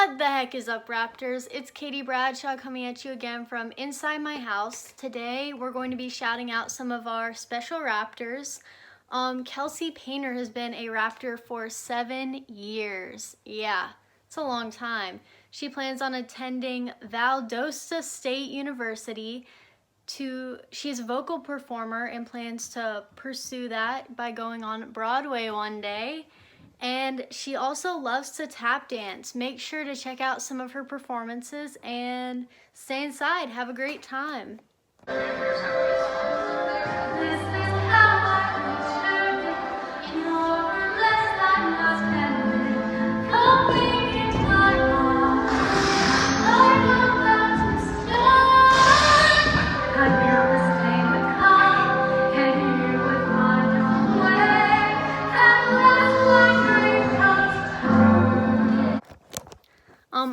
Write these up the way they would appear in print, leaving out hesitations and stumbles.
What the heck is up, Raptors? It's Katie Bradshaw coming at you again from inside my house. Today we're going to be shouting out some of our special Raptors. Kelsey Painter has been a Raptor for 7 years. Yeah, it's a long time. She plans on attending Valdosta State University. She's a vocal performer and plans to pursue that by going on Broadway one day. And she also loves to tap dance. Make sure to check out some of her performances and stay inside. Have a great time.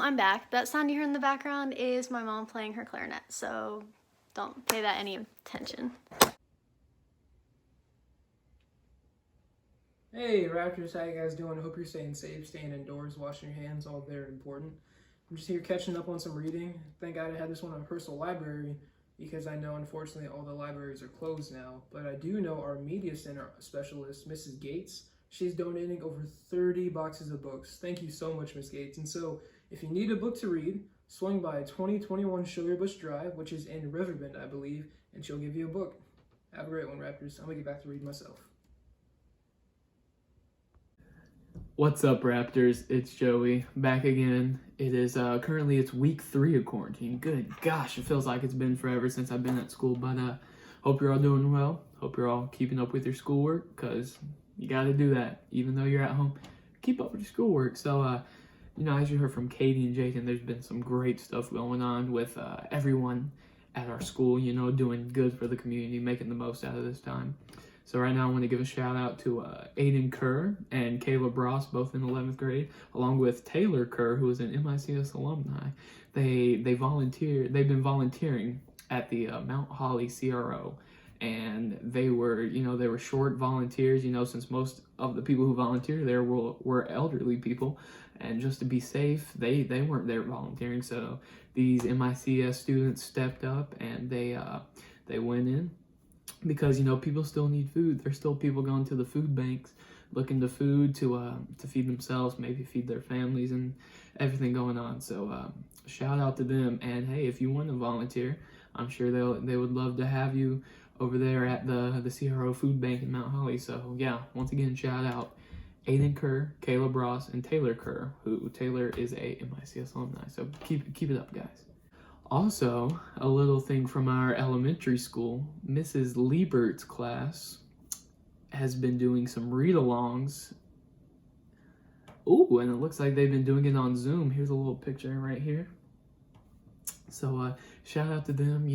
I'm back. That sound you hear in the background is my mom playing her clarinet, so don't pay that any attention. Hey Raptors, how you guys doing? I hope you're staying safe, staying indoors, washing your hands, all very important. I'm just here catching up on some reading. Thank God I had this one on a personal library because I know unfortunately all the libraries are closed now, but I do know our media center specialist, Mrs. Gates, she's donating over 30 boxes of books. Thank you so much, Miss Gates. And so if you need a book to read, swing by 2021 Sugar Bush Drive, which is in Riverbend, I believe, and she'll give you a book. Have a great one, Raptors. I'm gonna get back to reading myself. What's up, Raptors? It's Joey back again. It is currently it's week 3 of quarantine. Good gosh, it feels like it's been forever since I've been at school, but hope you're all doing well. Hope you're all keeping up with your schoolwork, because you got to do that. Even though you're at home, keep up with your schoolwork. So as you heard from Katie and Jaden, there's been some great stuff going on with everyone at our school, doing good for the community, making the most out of this time. So right now I want to give a shout out to Aiden Kerr and Caleb Ross, both in 11th grade, along with Taylor Kerr, who is an MICS alumni. They've been volunteering at the Mount Holly CRO, and they were short volunteers, since most of the people who volunteered there were elderly people, and just to be safe, they weren't there volunteering. So these MICS students stepped up and they went in. Because people still need food. There's still people going to the food banks looking to food to feed themselves, maybe feed their families, and everything going on. So shout out to them. And hey, if you want to volunteer, I'm sure they would love to have you over there at the CRO food bank in Mount Holly. So yeah, once again, shout out Aiden Kerr, Caleb Ross, and Taylor Kerr, who Taylor is a MICS alumni. So keep it up, guys. Also, a little thing from our elementary school, Mrs. Liebert's class has been doing some read-alongs. Ooh, and it looks like they've been doing it on Zoom. Here's a little picture right here. So shout out to them.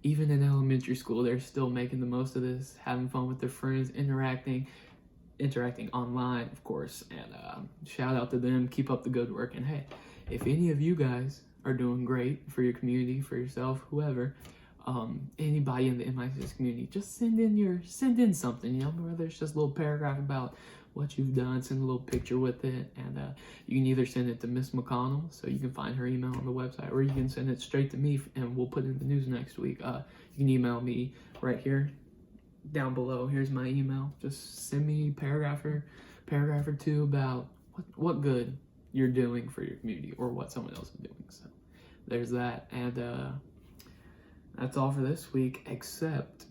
Even in elementary school, they're still making the most of this, having fun with their friends, interacting online, of course. And shout out to them. Keep up the good work. And hey, if any of you guys are doing great for your community, for yourself, whoever, anybody in the MICS community, just send in something, whether it's just a little paragraph about what you've done, send a little picture with it, and you can either send it to Miss McConnell, so you can find her email on the website, or you can send it straight to me, and we'll put it in the news next week. You can email me right here, down below. Here's my email. Just send me paragraph or two about what good you're doing for your community, or what someone else is doing. So there's that, and that's all for this week, except,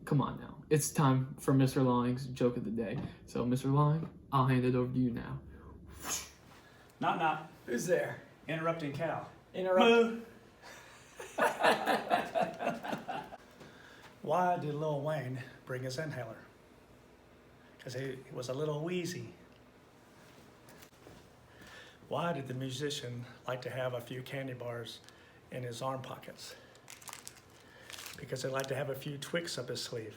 come on now, it's time for Mr. Long's joke of the day. So Mr. Long, I'll hand it over to you now. Knock. Who's there? Interrupting cow. Moo. Why did Lil Wayne bring his inhaler? Because he was a little wheezy. Why did the musician like to have a few candy bars in his arm pockets? Because he liked to have a few Twix up his sleeve.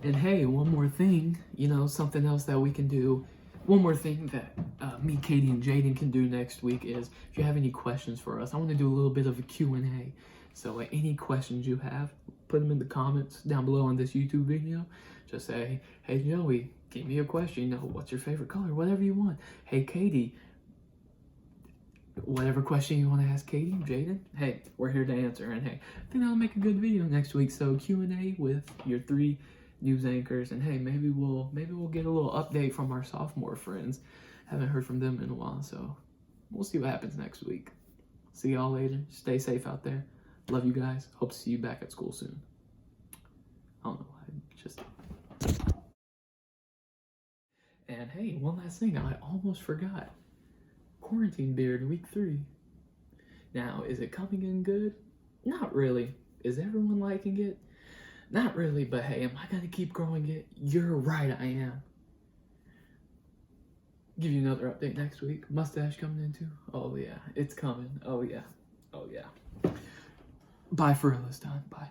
And hey, one more thing, something else that we can do. One more thing that me, Katie, and Jaden can do next week is, if you have any questions for us, I want to do a little bit of a Q&A. So any questions you have, put them in the comments down below on this YouTube video. Just say, hey Joey, give me a question. You know, what's your favorite color? Whatever you want. Hey Katie, whatever question you want to ask Katie, Jaden, hey, we're here to answer. And hey, I think that'll make a good video next week. So Q&A with your 3 news anchors, and hey, maybe we'll get a little update from our sophomore friends. Haven't heard from them in a while, so we'll see what happens next week. See y'all later. Stay safe out there. Love you guys. Hope to see you back at school soon. I don't know why. Just. And hey, one last thing I almost forgot. Quarantine beard week 3. Now, is it coming in good? Not really. Is everyone liking it? Not really, but hey, am I gonna keep growing it? You're right, I am. Give you another update next week. Mustache coming in too? Oh yeah, it's coming. Oh yeah. Oh yeah. Bye for real this time. Bye.